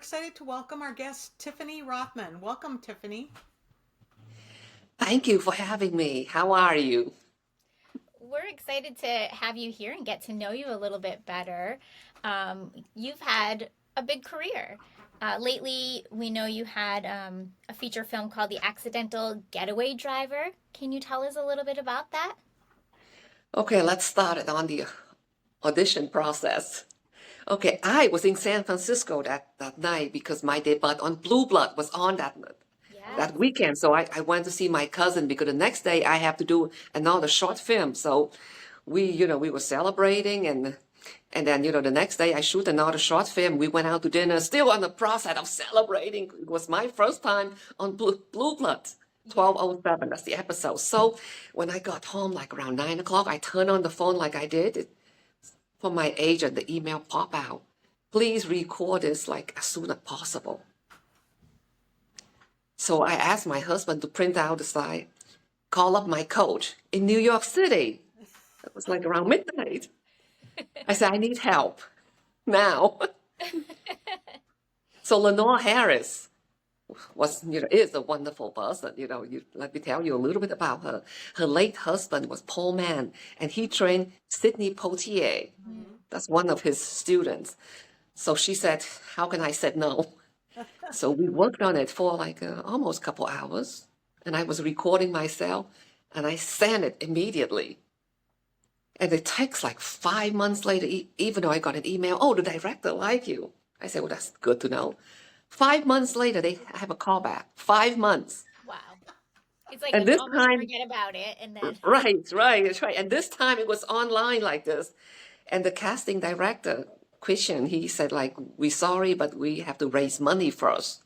excited to welcome our guest, Tiffany Rothman. Welcome, Tiffany. Thank you for having me. How are you? We're excited to have you here and get to know you a little bit better. You've had a big career. Lately, we know you had a feature film called The Accidental Getaway Driver. Can you tell us a little bit about that? Okay, let's start it on the audition process. Okay, I was in San Francisco that night because my debut on Blue Blood was on that Yes. weekend. So I went to see my cousin because the next day I have to do another short film. So we were celebrating and then, the next day I shoot another short film. We went out to dinner, still on the process of celebrating. It was my first time on Blue Blood. Yeah. 1207, that's the episode. So when I got home, like around 9 o'clock, I turned on the phone like I did. From my agent, the email pop out. Please record this like as soon as possible. So I asked my husband to print out the slide, call up my coach in New York City. It was like around midnight. I said, I need help now. So Lenore Harris is a wonderful person. Let me tell you a little bit about her. Her late husband was Paul Mann, and he trained Sidney Poitier. That's one of his students. So she said, how can I say no? So we worked on it for like almost a couple hours, and I was recording myself, and I sent it immediately. And it takes like 5 months later, even though I got an email, oh, the director liked you. I said, well, that's good to know. 5 months later, they have a call back. 5 months. Wow. It's like And you this almost time, forget about it and then. right, that's right. And this time it was online like this. And the casting director, Christian, he said, like, we're sorry, but we have to raise money first.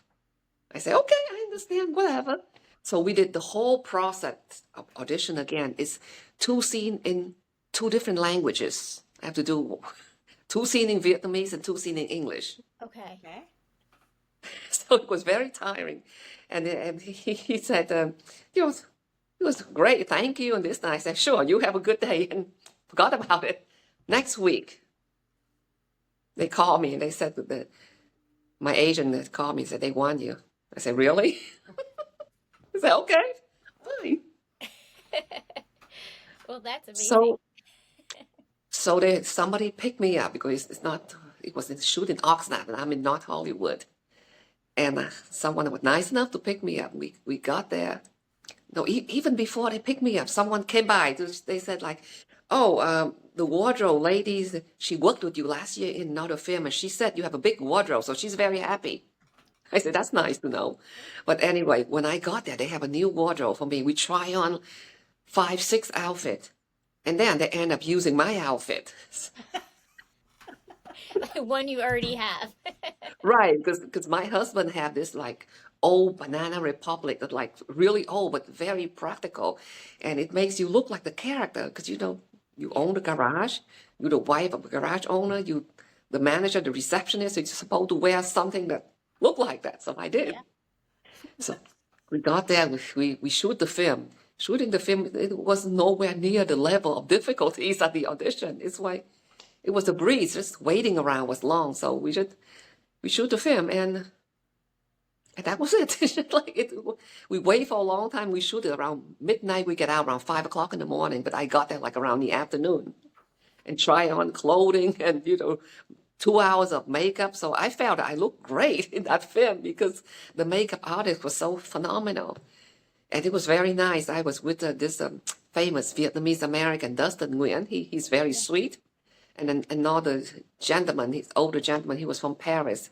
I said, okay, I understand, whatever. So we did the whole process of audition again. It's two scenes in two different languages. I have to do two scenes in Vietnamese and two scenes in English. Okay. Okay. So it was very tiring. And he said, it was great, thank you. And this time I said, sure, you have a good day, and forgot about it. Next week, they called me and they said that my agent that called me said they want you. I said, really? I said, okay, fine. Well, that's amazing. So somebody picked me up because it was in shoot in Oxnard and I'm in North Hollywood. And someone was nice enough to pick me up. We got there. No, even before they picked me up, someone came by. They said like, oh, the wardrobe ladies, she worked with you last year in another film, and she said you have a big wardrobe, so she's very happy. I said, that's nice to know. But anyway, when I got there, they have a new wardrobe for me. We try on 5, 6 outfits, and then they end up using my outfit. One you already have. Right, because my husband had this like old Banana Republic that like really old but very practical, and it makes you look like the character because you Yeah. own the garage, you're the wife of a garage owner, you the manager, the receptionist, so you're supposed to wear something that look like that. So I did. Yeah. So we got there, we shoot the film. Shooting the film, it was nowhere near the level of difficulties at the audition. It's like it was a breeze. Just waiting around was long. So we shoot the film and that was it. It's just like we wait for a long time. We shoot it around midnight. We get out around 5 o'clock in the morning. But I got there like around the afternoon and try on clothing and 2 hours of makeup. So I felt I looked great in that film because the makeup artist was so phenomenal. And it was very nice. I was with this famous Vietnamese American, Dustin Nguyen. He's very Yeah. sweet. And then another gentleman, he's older gentleman, he was from Paris,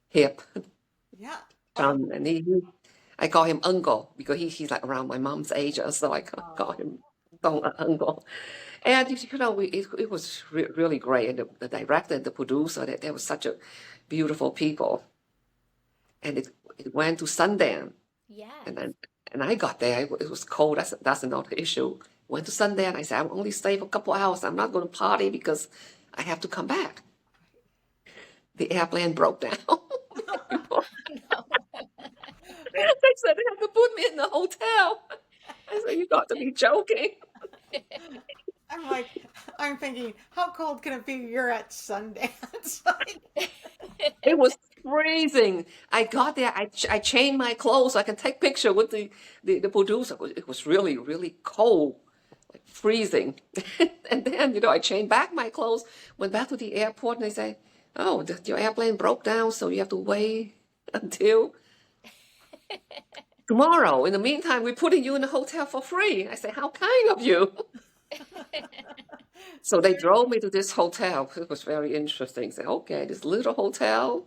hip. Yeah. And I call him Uncle because he's like around my mom's age, so I call Oh, him Uncle. And it was really great. And the director and the producer, they were such a beautiful people. And it went to Sundance. And Yes. then and I got there. It was cold. That's another issue. Went to Sundance. I said, I'm only stay for a couple hours. I'm not going to party because I have to come back. The airplane broke down. No. They said they had to put me in the hotel. I said, you got to be joking. I'm like, I'm thinking, how cold can it be? You're at Sundance. Like, It was freezing. I got there. I changed my clothes so I can take picture with the producer. It was really, really cold, like freezing. And then, I changed back my clothes, went back to the airport, and they say, "Oh, your airplane broke down, so you have to wait until tomorrow. In the meantime, we're putting you in a hotel for free." I say, "How kind of you." So they drove me to this hotel. It was very interesting. Say, okay, this little hotel.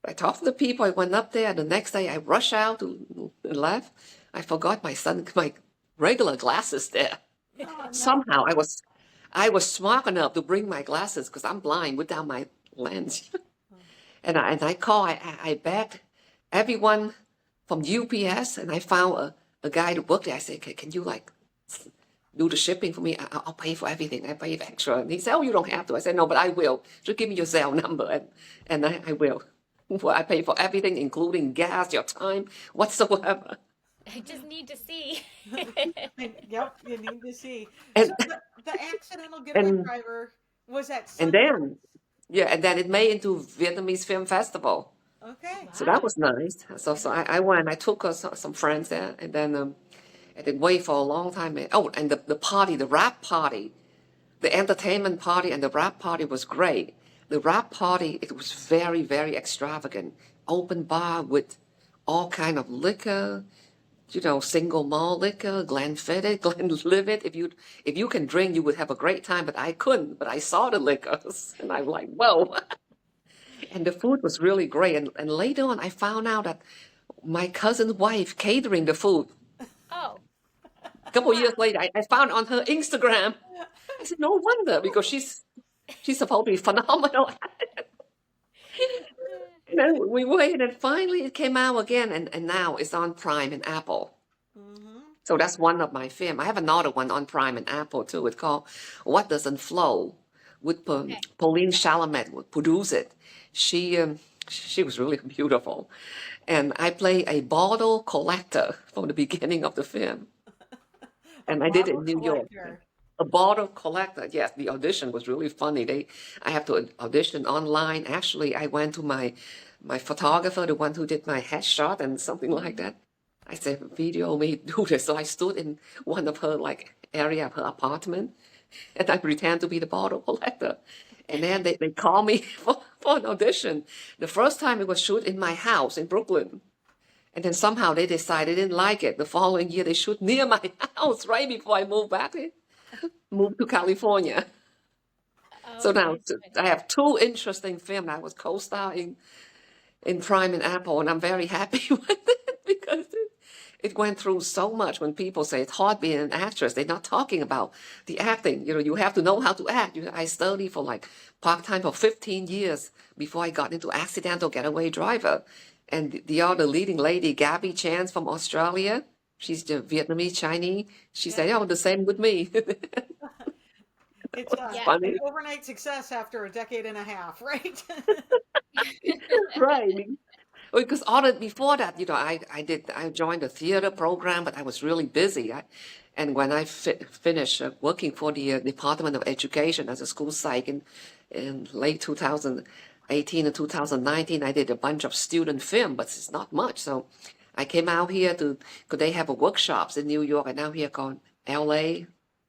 I talked to the people. I went up there. The next day, I rushed out and left. I forgot my regular glasses there. Oh, no. Somehow, I was smart enough to bring my glasses because I'm blind without my lens. And I called. I begged everyone from UPS, and I found a guy that worked there. I said, can you do the shipping for me? I'll pay for everything. I pay extra. And he said, "Oh, you don't have to." I said, "No, but I will. Just give me your cell number, and I will. Well, I pay for everything, including gas, your time, whatsoever." I just need to see. Yep, you need to see. And So the Accidental Getaway and Driver was at and Sundance. then it made into Vietnamese Film Festival. Okay. So that Wow. was nice. So I went. I took some friends there, and then I did wait for a long time. Oh, and the rap party, the entertainment party, and the rap party was great. The rap party, it was very, very extravagant. Open bar with all kind of liquor, single malt liquor, Glenfiddich, Glenlivet. If you can drink, you would have a great time. But I couldn't. But I saw the liquors, and I'm like, whoa. And the food was really great. And later on, I found out that my cousin's wife catering the food. Oh, A couple years later, I found on her Instagram. I said, no wonder, because she's supposed to be phenomenal. And then we waited, and finally it came out again, and now it's on Prime and Apple. Mm-hmm. So that's one of my film. I have another one on Prime and Apple too. It's called What Doesn't Flow, with okay. Pauline Chalamet would produce it. She was really beautiful, and I play a bottle collector from the beginning of the film, and I did it Bottle in New York. collector. A bottle collector. Yes, the audition was really funny. I have to audition online. Actually, I went to my photographer, the one who did my headshot and something like that. I said, "Video me do this." So I stood in one of her area of her apartment, and I pretend to be the bottle collector. And then they call me for an audition. The first time it was shoot in my house in Brooklyn. And then somehow they decided they didn't like it. The following year they shoot near my house right before I moved to California. So Oh now my goodness. I have two interesting films. I was co-starring in Prime and Apple, and I'm very happy with it because it went through so much. When people say it's hard being an actress, they're not talking about the acting. You have to know how to act. I studied for part-time for 15 years before I got into Accidental Getaway Driver. And the other leading lady, Gabby Chance from Australia, she's the Vietnamese Chinese. She said, "Oh, the same with me." It's Yeah. Funny. an overnight success after a decade and a half, right? Right. Because before that, I joined the theater program, but I was really busy. And when I finished working for the Department of Education as a school psych in late 2018 and 2019, I did a bunch of student film, but it's not much. So I came out here because they have workshops in New York, and now here called LA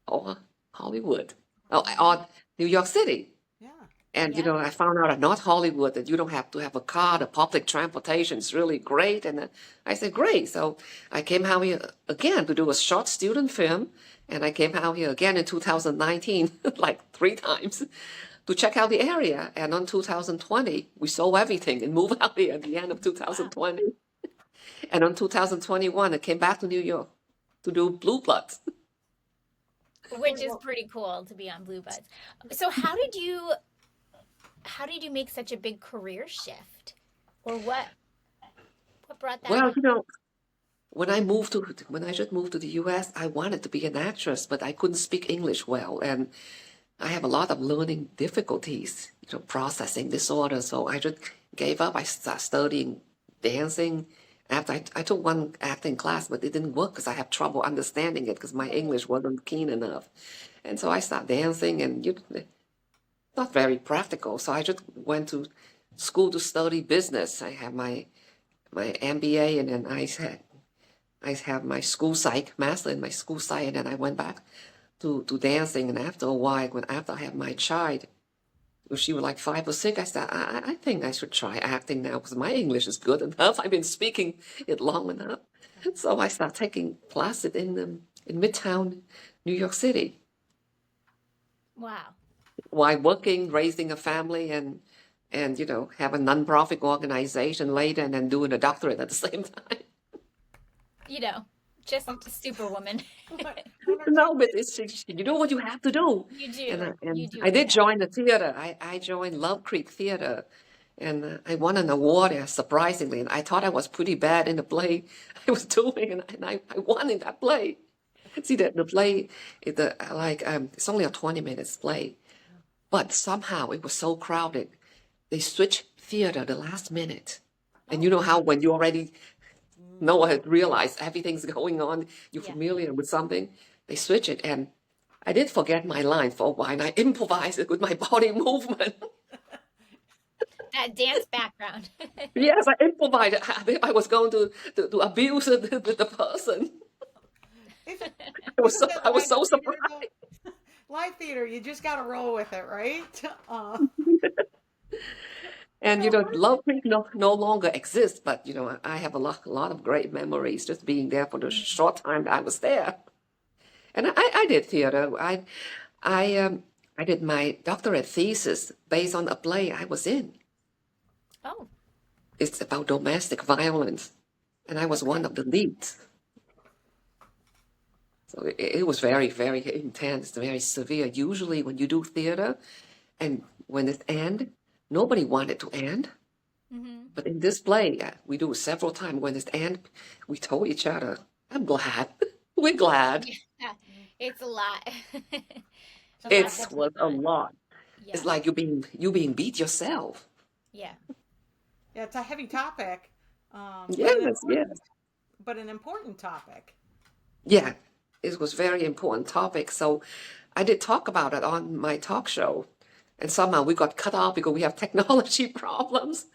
or Hollywood, or New York City. Yeah. And Yeah. I found out at North Hollywood that you don't have to have a car. The public transportation is really great. And I said, great. So I came out here again to do a short student film. And I came out here again in 2019, like 3 times, to check out the area. And on 2020, we sold everything and moved out here at the end of 2020. And on 2021, I came back to New York to do Blue Bloods. Which is pretty cool to be on Blue Buds. So how did you make such a big career shift? Or what brought that Well, on? when I just moved to the US, I wanted to be an actress, but I couldn't speak English well. And I have a lot of learning difficulties, processing disorder. So I just gave up. I started studying dancing. After I took one acting class, but it didn't work because I have trouble understanding it because my English wasn't keen enough. And so I started dancing, and not very practical. So I just went to school to study business. I have my MBA, and then I have my school psych master in my school psych, and then I went back to dancing. And after a while, after I had my child, when she was like 5 or 6, I said, I think I should try acting now because my English is good enough. I've been speaking it long enough. So I started taking classes in Midtown, New York City, Wow. while working, raising a family, and have a nonprofit organization later, and then doing a doctorate at the same time. Just a superwoman. No, but it's you know what you have to do. You do. And You do. I did Yeah. join the theater. I joined Love Creek Theater, and I won an award there, surprisingly. And I thought I was pretty bad in the play I was doing, and I won in that play. See, the play, it's only a 20 minutes play, but somehow it was so crowded. They switched theater the last minute. And you know how when you already know or had realized everything's going on, you're Yeah. familiar with something, they switch it. And I did forget my line for a while, and I improvised it with my body movement. That dance background. Yes, I improvised it. I was going to abuse the person. I was so surprised. Live theater, you just got to roll with it, right? And Love Creek no longer exists, but I have a lot of great memories just being there for the short time that I was there. And I did theater. I did my doctorate thesis based on a play I was in. Oh, It's about domestic violence, and I was one of the leads. So it was very, very intense, very severe. Usually when you do theater and when it ends, nobody wanted to end. But in this play, we do it several times. When it ends, we told each other, I'm glad. We're glad. yeah. It's a lot. It was a lot. Yeah. It's like you being beat yourself. Yeah. Yeah, it's a heavy topic. Yes, yes. But an important topic. Yeah, it was very important topic. So I did talk about it on my talk show. And somehow we got cut off because we have technology problems.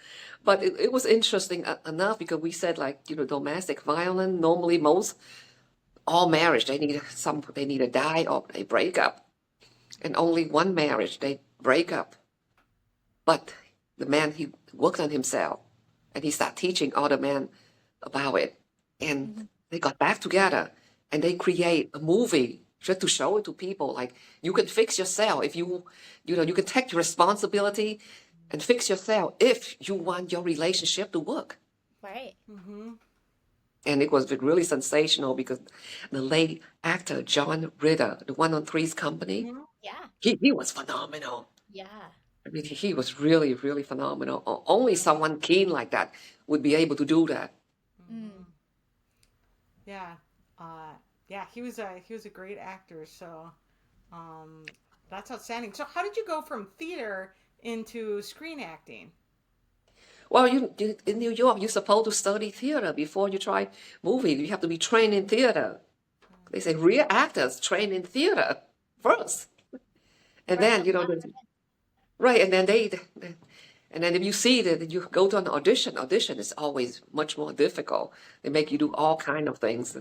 But it was interesting enough because we said domestic violence, normally all marriage, they either die or they break up. And only one marriage, they break up. But the man, he worked on himself and he started teaching other men about it. And they got back together and they create a movie just to show it to people. Like, you can fix yourself if you can take your responsibility and fix yourself if you want your relationship to work. Right. And it was really sensational because the late actor, John Ritter, the one on Three's Company, Yeah. he was phenomenal. Yeah. I mean, he was really, really phenomenal. Only someone keen like that would be able to do that. Yeah. Yeah, he was a great actor, so that's outstanding. So how did you go from theater into screen acting? Well, you in New York, you're supposed to study theater before you try movie. You have to be trained in theater. They say real actors train in theater first, and then right, and then and then if you see that you go to an audition. Audition is always much more difficult. They make you do all kind of things,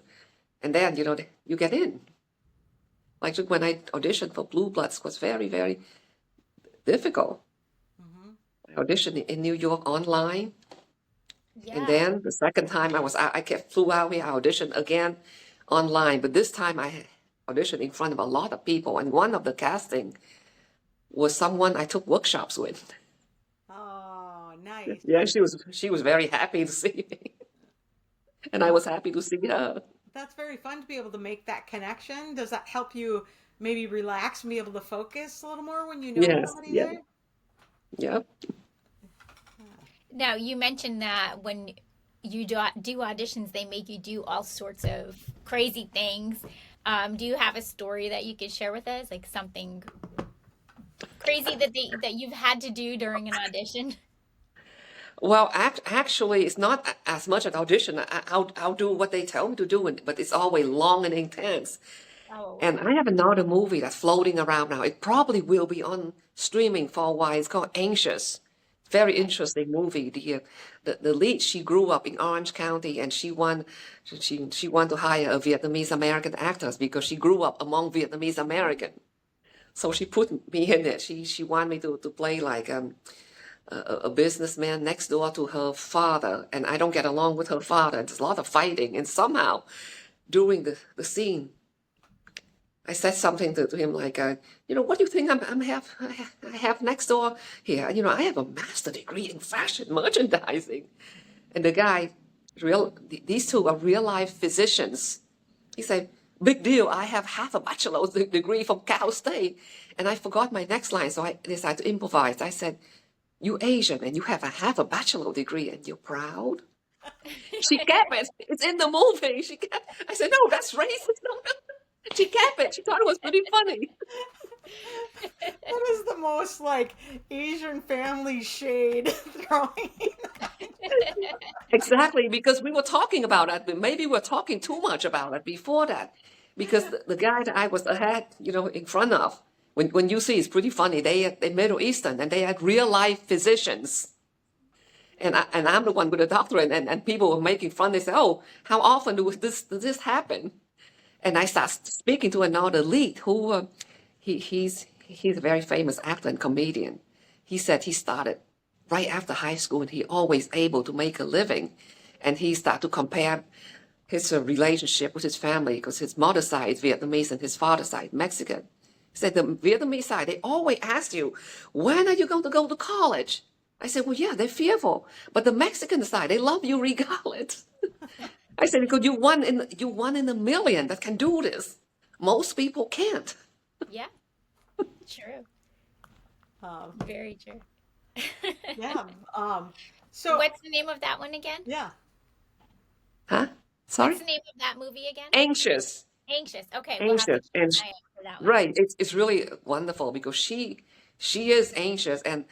and then you get in. Like when I auditioned for Blue Bloods, was very, very difficult. I auditioned in New York online. Yeah. And then the second time flew out here, I auditioned again online. But this time I auditioned in front of a lot of people. And one of the casting was someone I took workshops with. Oh, nice. Yeah, she was very happy to see me. And I was happy to see her. That's very fun to be able to make that connection. Does that help you maybe relax and be able to focus a little more when you know Yes, somebody yeah. there? Yep. Now, you mentioned that when you do auditions, they make you do all sorts of crazy things. Do you have a story that you could share with us, like something crazy that you've had to do during an audition? Well, actually, it's not as much an audition. I'll do what they tell me to do, but it's always long and intense. Oh, And I have another movie that's floating around now. It probably will be on streaming for a while. It's called Anxious. Very interesting movie. The lead, she grew up in Orange County, and she wanted to hire a Vietnamese American actress because she grew up among Vietnamese American. So she put me in it. She wanted me to play like a businessman next door to her father, and I don't get along with her father. There's a lot of fighting, and somehow during the scene, I said something to him like, what do you think I have next door here? I have a master degree in fashion merchandising. And the guy, these two are real life physicians. He said, big deal. I have half a bachelor's degree from Cal State. And I forgot my next line, so I decided to improvise. I said, you Asian and you have a half a bachelor's degree and you're proud? She kept it. It's in the movie. I said, no, that's racist. No. She kept it. She thought it was pretty funny. That is the most like Asian family shade throwing. Exactly, because we were talking about it, but maybe we're talking too much about it before that. Because the guy that I was ahead, in front of, when you see, it's pretty funny. They're Middle Eastern and they had real life physicians. And I'm the one with a doctorate, and people were making fun. They say, oh, how often does this happen? And I start speaking to another lead who he's a very famous actor and comedian. He said he started right after high school and he always able to make a living. And he started to compare his relationship with his family because his mother's side is Vietnamese and his father's side Mexican. He said the Vietnamese side, they always ask you, when are you going to go to college? I said, well, yeah, they're fearful. But the Mexican side, they love you regardless. I said, because you one in a million that can do this. Most people can't. Yeah, true. Very true. Yeah. So what's the name of that one again? Yeah. Huh? Sorry? What's the name of that movie again? Anxious. Anxious. Okay. Anxious. We'll have to keep an eye out for that one. Right. It's really wonderful because she is anxious, and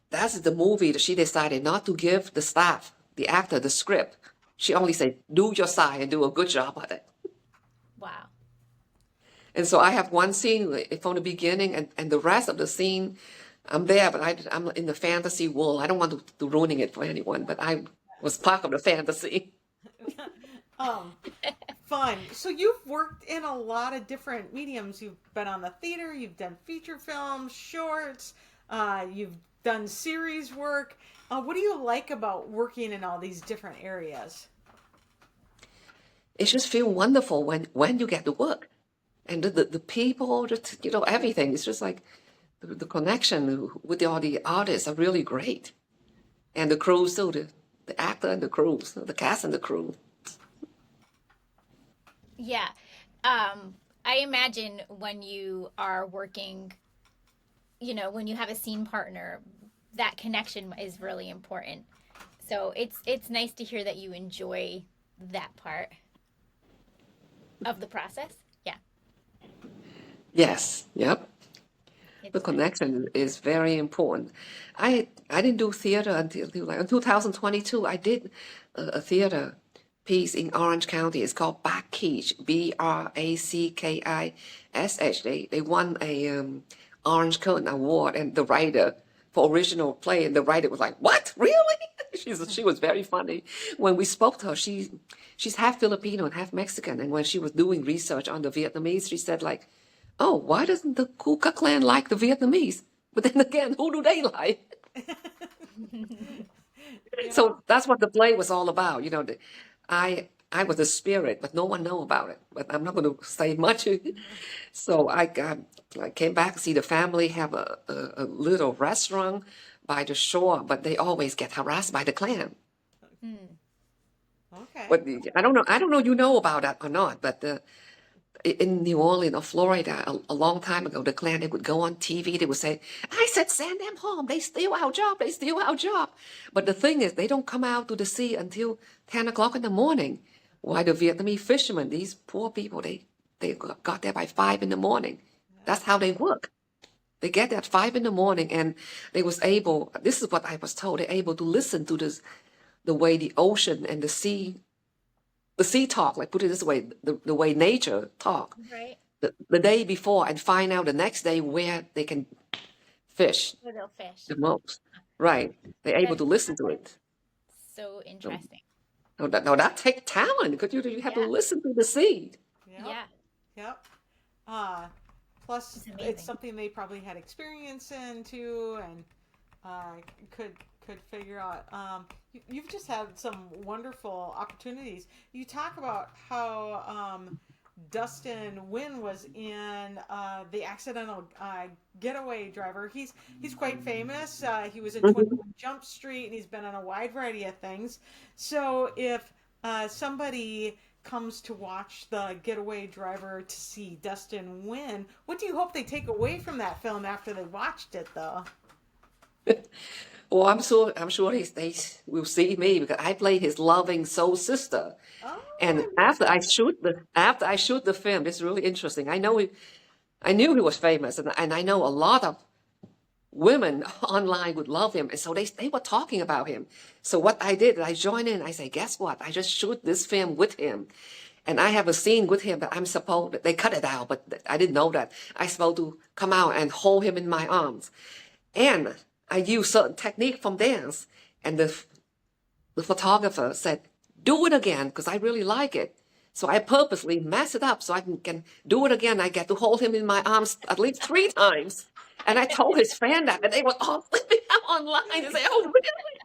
that's the movie that she decided not to give the staff, the actor, the script. She only said, do your side and do a good job at it. Wow. And so I have one scene from the beginning, and the rest of the scene, I'm there, but I'm in the fantasy world. I don't want to ruining it for anyone, but I was part of the fantasy. Fun. So you've worked in a lot of different mediums. You've been on the theater, you've done feature films, shorts, you've done series work. What do you like about working in all these different areas? It just feels wonderful when you get to work. And the people, just, everything. It's just like the connection with all the artists are really great. And the crews too, the actor and the crews, the cast and the crew. Yeah. I imagine when you are working, when you have a scene partner, that connection is really important. So it's nice to hear that you enjoy that part of the process. Yeah. Yes. Yep. It's The connection is very important. I didn't do theater until like in 2022. I did a theater piece in Orange County. It's called Backish, Brackkish. They won a Orange Curtain Award, and the writer for original play, and the writer was like, "What? Really?" She was very funny. When we spoke to her, she's half Filipino and half Mexican, and when she was doing research on the Vietnamese, she said like, "Oh, why doesn't the Ku Klux Klan like the Vietnamese? But then again, who do they like?" So that's what the play was all about. I was a spirit, but no one know about it. But I'm not going to say much. So I came back to see the family have a little restaurant by the shore, but they always get harassed by the Klan. Okay. But I don't know you know about that or not, but in New Orleans or Florida, a long time ago, the Klan, they would go on TV, they would say, "I said send them home, they steal our job, they steal our job." But the thing is, they don't come out to the sea until 10 o'clock in the morning. Why the Vietnamese fishermen, these poor people, they got there by 5 in the morning. That's how they work. They get there at 5 in the morning, and they was able, this is what I was told, they're able to listen to the way the ocean and the sea talk, like put it this way, the way nature talk, right. the day before, and find out the next day where they can fish Where they'll fish. the most. Right. They're able That's to listen to it. so No, interesting. that takes talent because you have to Yeah. listen to the seed. Yep. Yeah. Yep. Uh, Plus, It's it's amazing. something they probably had experience in too, and uh, could could figure out. You've just had some wonderful opportunities. You talk about how Dustin Wynn was in the Accidental Getaway Driver. He's quite famous. He was in Mhm. 21 Jump Street, and he's been on a wide variety of things. So if somebody comes to watch the Getaway Driver to see Dustin Wynn, what do you hope they take away from that film after they watched it, though? Well, I'm sure they will see me because I play his loving soul sister. Oh, And I missed that. after I shoot the film, it's really interesting. I knew he was famous, and I know a lot of women online would love him, and so they were talking about him. So what I did, I joined in. I say, guess what? I just shoot this film with him, and I have a scene with him that I'm supposed. They cut it out, but I didn't know that I supposed to come out and hold him in my arms, and I used certain technique from dance, and the photographer said, do it again because I really like it. So I purposely mess it up so I can do it again. I get to hold him in my arms at least 3 times. And I told his fan that, and they were all flipping out online and say, "Oh, really?"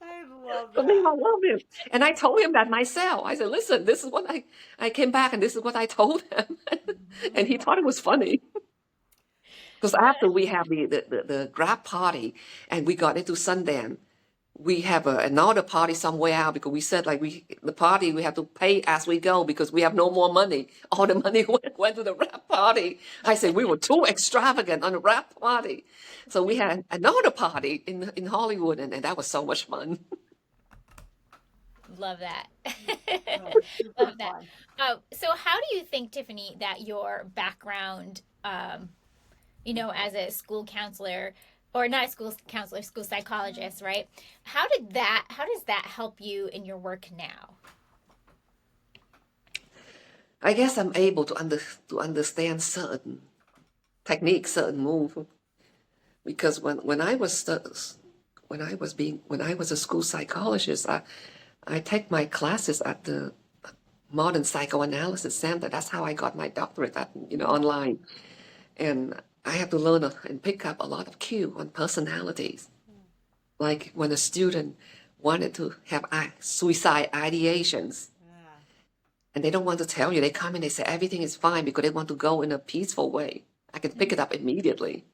I love So they that. all love him. And I told him that myself. I said, "Listen, this is what I came back, and this is what I told him." And he thought it was funny. Because after we have the grab party and we got into Sundance, we have another party somewhere out because we said like the party we have to pay as we go because we have no more money. All the money went to the rap party. I said we were too extravagant on the rap party, so we had another party in Hollywood, and that was so much fun. Love that. Oh, super Love that. fun. So, how do you think, Tiffany, that your background, as a school counselor, or not a school counselor, school psychologist, right? How does that help you in your work now? I guess I'm able to understand certain techniques, certain moves, because when I was a school psychologist, I take my classes at the Modern Psychoanalysis Center. That's how I got my doctorate online. And I have to learn and pick up a lot of cue on personalities. Like when a student wanted to have suicide ideations, Yeah. and they don't want to tell you, they come in, they say everything is fine because they want to go in a peaceful way. I can pick it up immediately.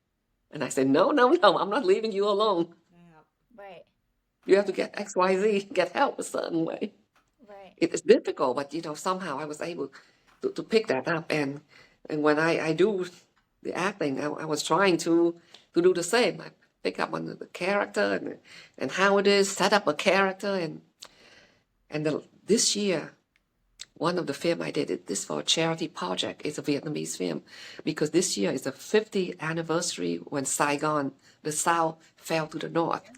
And I say, no, no, no, I'm not leaving you alone. Yeah. Right, You have to get XYZ, get help a certain way. right. It is difficult, but somehow I was able to pick that up. And when I do the acting, I was trying to do the same. I pick up on the character and how it is, set up a character. And this year, one of the film I did, this for a charity project, is a Vietnamese film, because this year is the 50th anniversary when Saigon, the South, fell to the North.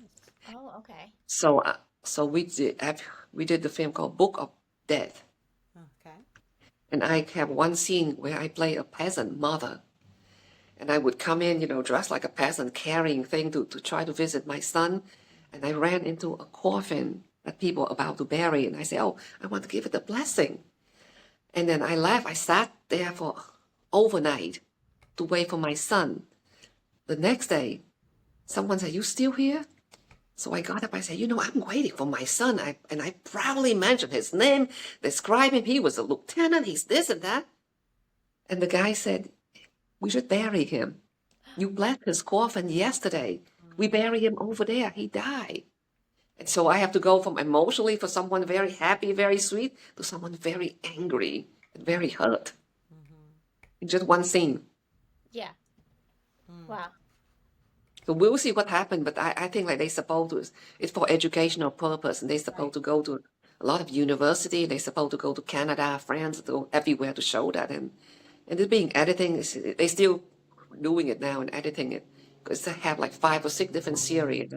Oh, okay. So we did the film called Book of Death, Okay. and I have one scene where I play a peasant mother, and I would come in, dressed like a peasant, carrying things to try to visit my son, and I ran into a coffin that people were about to bury, and I say, oh, I want to give it a blessing, and then I left. I sat there for overnight to wait for my son. The next day, someone said, you still here? So I got up, I said, I'm waiting for my son. And I proudly mentioned his name, described him. He was a lieutenant, he's this and that. And the guy said, we should bury him. You blessed his coffin yesterday. We bury him over there. He died. And so I have to go from emotionally for someone very happy, very sweet, to someone very angry and very hurt in just one scene. Yeah. Wow. So we'll see what happened, but I think like they supposed to, it's for educational purpose, and they supposed Right. to go to a lot of university, they supposed to go to Canada, France, to everywhere to show that, and it's being editing, they still doing it now and editing it, because they have like 5 or 6 different series.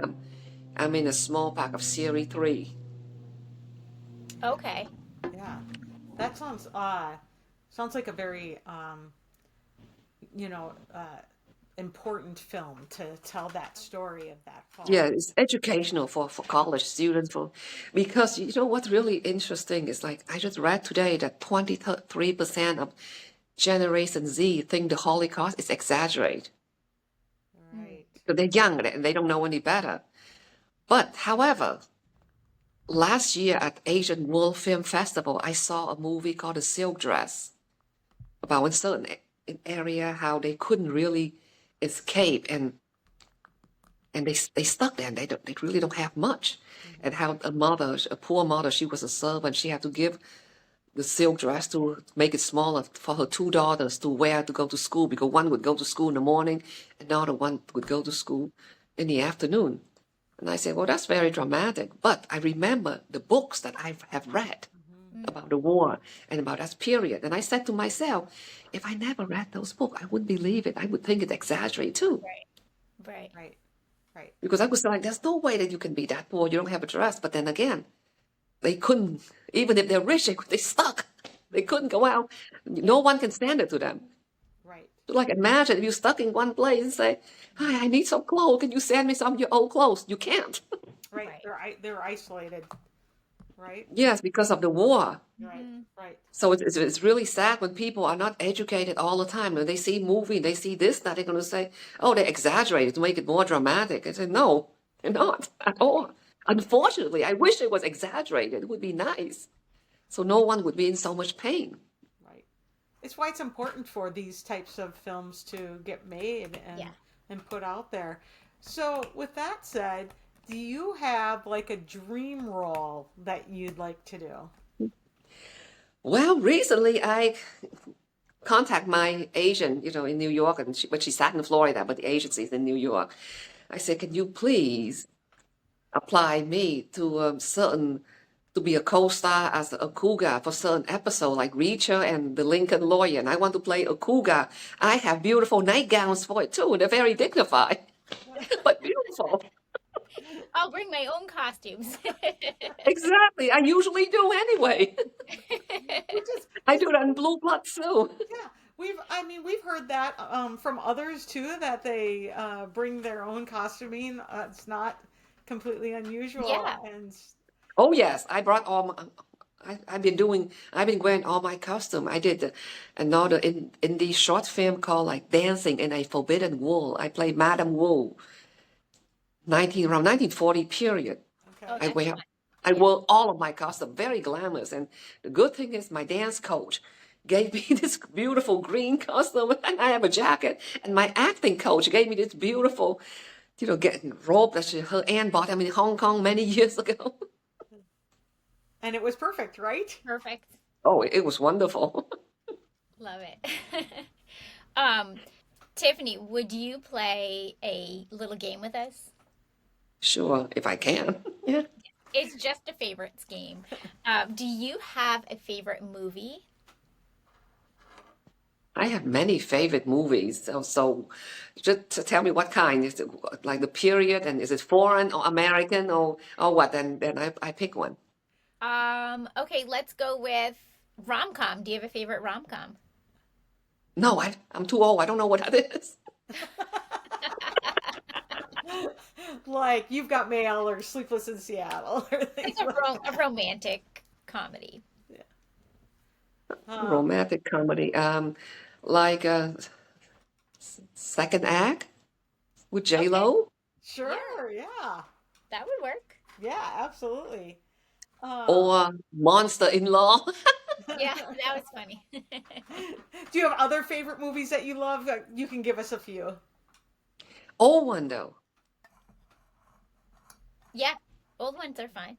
I'm in a small part of series 3. Okay. Yeah. That sounds like a very you know uh important film to tell that story of that Yeah, fall. it's educational for college students because you know what's really interesting is like I just read today that 23% of Generation Z think the Holocaust is exaggerated. Mm. Right. So they're young and they don't know any better. But however, last year at Asian World Film Festival, I saw a movie called The Silk Dress about a certain area how they couldn't really escape and they stuck there and they really don't have much. Mm-hmm. And how a poor mother, she was a servant, she had to give the silk dress to make it smaller for her two daughters to wear to go to school because one would go to school in the morning and the other one would go to school in the afternoon. And I said, well, that's very dramatic. But I remember the books that I have read Mm-hmm. about the war and about that period. And I said to myself, if I never read those books, I wouldn't believe it. I would think it's exaggerated too. Right. Right. Right. Because I was like, there's no way that you can be that poor. You don't have a dress. But then again, they couldn't, even if they're rich, they stuck. They couldn't go out. No one can stand it to them. Right. Like imagine if you're stuck in one place and say, hi, I need some clothes. Can you send me some of your old clothes? You can't. Right. Right. They're isolated. Right. Yes, because of the war. Right. Mhm. Right. So it's really sad when people are not educated all the time. When they see movie, they see this, that they're going to say, oh, they exaggerated to make it more dramatic. I said, no, they're not at all. Unfortunately, I wish it was exaggerated. It would be nice. So no one would be in so much pain. Right. It's why it's important for these types of films to get made Yeah. and put out there. So with that said, do you have like a dream role that you'd like to do? Well, recently I contact my agent, in New York, and but she sat in Florida, but the agency is in New York. I said, can you please apply me to to be a co-star as a cougar for certain episode like Reacher and the Lincoln Lawyer, and I want to play a cougar. I have beautiful nightgowns for it too, and they're very dignified, but beautiful. I'll bring my own costumes. Exactly, I usually do anyway. Which is I do that in Blue Blood too. yeah. We've heard that from others too that they bring their own costuming. It's not completely unusual. Yeah. And Oh yes, I brought all my. I've been wearing all my costume. I did another in the short film called like Dancing in a Forbidden World. I played Madame Wu, around 1940 period. okay. Oh, I that's wear fun. I wore all of my costume, very glamorous. And the good thing is my dance coach gave me this beautiful green costume and I have a jacket. And my acting coach gave me this beautiful, getting robe that her aunt bought him in Hong Kong many years ago. And it was perfect, right? Perfect. Oh, it was wonderful. Love it. um, Tiffany, would you play a little game with us? Sure, if I can. Yeah. It's just a favorites game. Do you have a favorite movie? I have many favorite movies. So just to tell me what kind. Is it like the period and is it foreign or American or what? Then I pick one. Okay, let's go with rom-com. Do you have a favorite rom-com? No, I'm too old. I don't know what that is. Like You've Got Mail or Sleepless in Seattle or things It's a, like a romantic comedy. that. Romantic comedy. Like Second Act with J Okay, Lo Sure, yeah. that would work. Yeah, absolutely. Um, or Monster in Law. Yeah, that was funny. do you have other favorite movies that you love? You can give us a few. Old one though. Yeah, old ones are fine.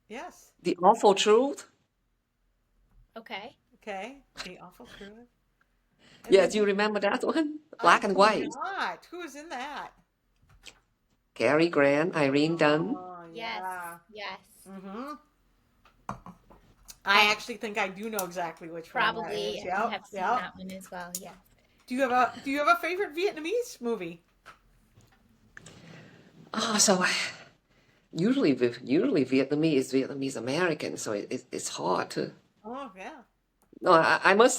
Yes. The Awful Truth. Okay. Okay. The Awful Truth. And Yeah, then do you remember that one? I Black and do white. not. Who is in that? Cary Grant, Irene Dunn. Oh, Yes. yeah. Yes. Mm-hmm. I actually think I do know exactly which one that Probably is. Yep. have seen Yep. that one as well. Yeah. Do you have a favorite Vietnamese movie? Oh, so usually Vietnamese is Vietnamese American, so it's hard to. Oh yeah. No, I must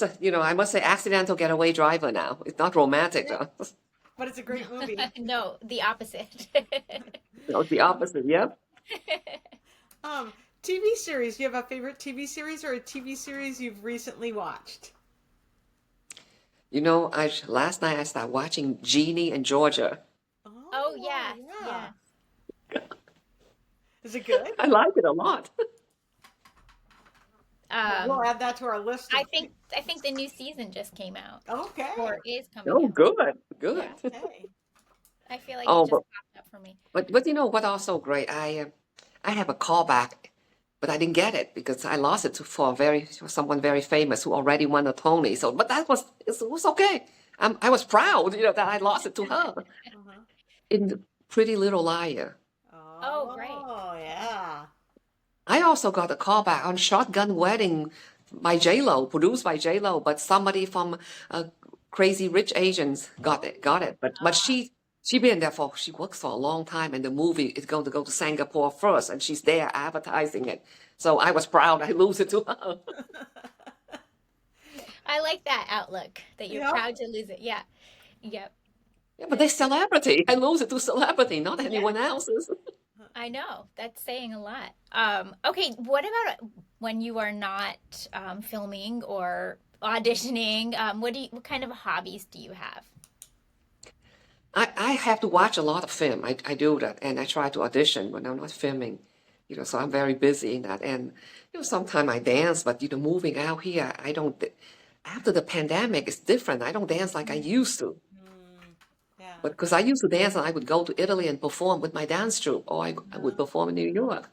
say Accidental Getaway Driver now. It's not romantic Yeah. though. but it's a great movie. No, the opposite. No, the opposite. Yep. Um, TV series. Do you have a favorite TV series or a TV series you've recently watched? You know, last night I started watching Jeannie in Georgia. Oh yeah, yeah. yeah. Is it good? I like it a lot. We'll add that to our list. I think the new season just came out Okay. or is coming Oh, out. good, good. Yeah. Okay. I feel like Oh, it just popped up for me. but you know what? Also great. I have a callback, but I didn't get it because I lost it for someone very famous who already won a Tony. So, but it was okay. I was proud, you know, that I lost it to her Uh-huh. in Pretty Little Liar. Oh, great. Oh, yeah. I also got a callback on Shotgun Wedding by J-Lo, produced by J-Lo, but somebody from Crazy Rich Asians got it. But she works for a long time, and the movie is going to go to Singapore first, and she's there advertising it. So I was proud I lose it to her. I like that outlook that you're Yeah. proud to lose it. Yeah. Yep. Yeah, but they're celebrity. I lose it to celebrity, not anyone else's. I know. That's saying a lot. Okay, what about when you are not filming or auditioning? What kind of hobbies do you have? I have to watch a lot of film. I do that, and I try to audition when I'm not filming. You know, so I'm very busy in that. And you know, sometimes I dance, but you know, moving out here, I don't. After the pandemic, it's different. I don't dance like I used to. Yeah. But because I used to dance, and I would go to Italy and perform with my dance troupe, or I would perform in New York.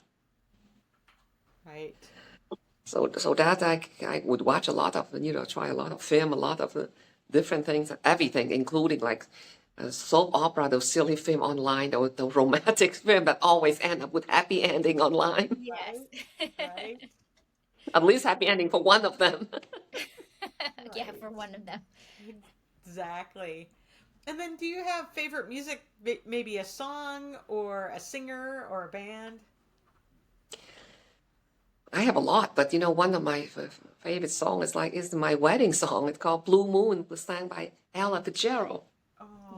Right. So that I would watch a lot of, you know, try a lot of film, a lot of different things, everything, including like soap opera, those silly film online, the romantic film that always end up with happy ending online. Yes. Right. At least happy ending for one of them. Yeah, for one of them. Exactly. And then do you have favorite music, maybe a song or a singer or a band? I have a lot, but you know, one of my favorite songs is my wedding song. It's called Blue Moon. It was sang by Ella Fitzgerald.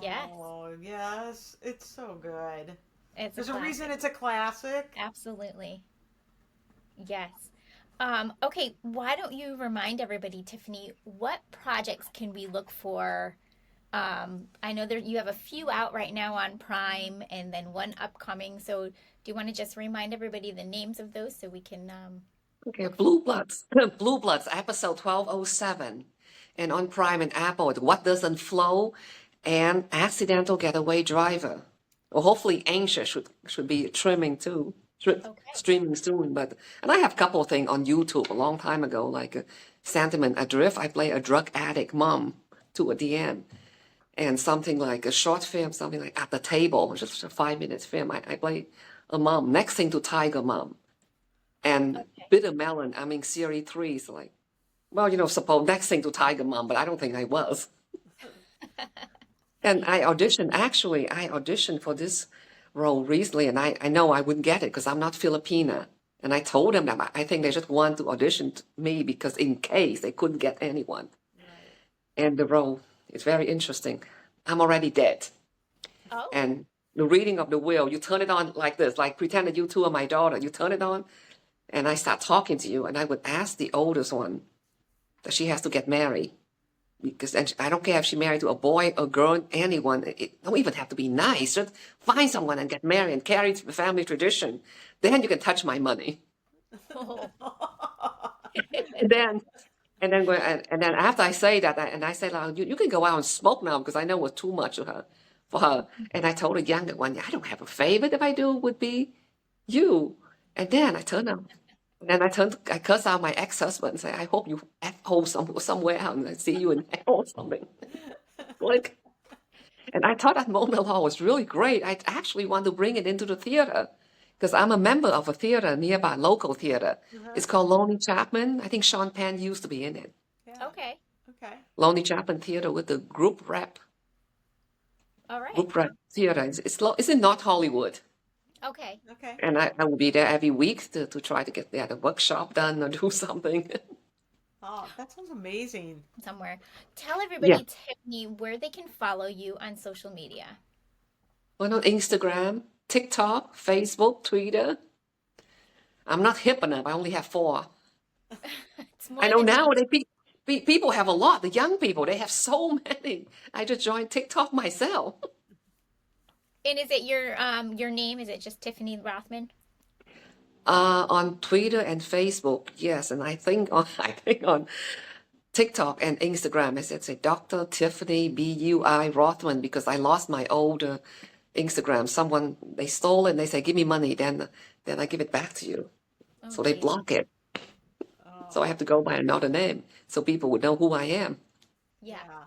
Yes. Oh, yes. It's so good. It's There's a a reason classic. it's a classic. Absolutely. Yes. Okay, why don't you remind everybody, Tiffany, what projects can we look for? I know you have a few out right now on Prime and then one upcoming. So do you want to just remind everybody the names of those so we can Okay, Blue Bloods. Blue Bloods, episode 1207. And on Prime and Apple, it's What Doesn't Flow and Accidental Getaway Driver. Well, hopefully Anxious should be trimming too. Okay. Streaming soon. And I have a couple of things on YouTube a long time ago, like Sentiment Adrift. I play a drug addict mom too at the end. And something like a short film, something like At the Table, just a 5 minute film. I play a mom, next thing to Tiger Mom. And Okay. Bitter Melon, I mean, series 3 is like, well, you know, suppose next thing to Tiger Mom, but I don't think I was. And I auditioned for this role recently, and I know I wouldn't get it because I'm not Filipina. And I told them that I think they just want to audition me because in case they couldn't get anyone. And the role is very interesting. I'm already dead. Oh, And the reading of the will, you turn it on like this, like pretend that you two are my daughter. You turn it on, and I start talking to you, and I would ask the oldest one that she has to get married. Because and I don't care if she married to a boy, a girl, anyone. It don't even have to be nice. Just find someone and get married and carry the family tradition. Then you can touch my money. And then and then after I say that, I say, like, you can go out and smoke now because I know it was too much for her. And I told the younger one, I don't have a favorite. If I do, would be you. And then I turned out. And then I cuss out my ex-husband and say, I hope you F-hole somewhere out and I see you in hell or something. Like, and I thought that monologue was really great. I actually want to bring it into the theater because I'm a member of a theater nearby, local theater. It's called Lonely Chapman. I think Sean Penn used to be in it. Yeah. okay. Okay. Lonely Chapman Theater with the group rep All right. theater. It's in North Hollywood. Okay. Okay. And I will be there every week to try to get the workshop done or do something. Oh, that sounds amazing. somewhere. Tell Yeah. everybody, Tiffany, where they can follow you on social media. On Instagram, TikTok, Facebook, Twitter. I'm not hip enough. I only have 4. It's I more know than me. now people have a lot. The young people, they have so many. I just joined TikTok myself. And is it your name? Is it just Tiffany Rothman? On Twitter and Facebook, yes, and I think on TikTok and Instagram, it's a Dr. Tiffany Bui Rothman because I lost my old Instagram. Someone they stole it and they say, "Give me money," then I give it back to you. Oh, So they geez. block it. So I Oh, have to go by another name so people would know who I am. Yeah. yeah.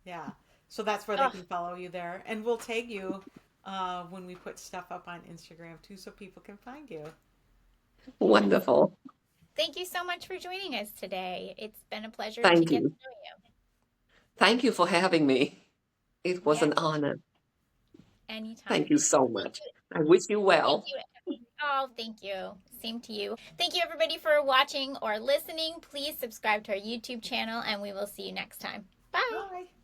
Yeah. So that's where they Oh, can follow you there. And we'll tag you when we put stuff up on Instagram too so people can find you. yes. Wonderful. Thank you so much for joining us today. It's been a pleasure to Thank get to you. know Thank you for having me. It you. was Yeah, an honor. Thank anytime. you so much. I wish you Thank well. you. Oh, thank you. Same to you. Thank you, everybody, for watching or listening. Please subscribe to our YouTube channel, and we will see you next time. Bye. Bye.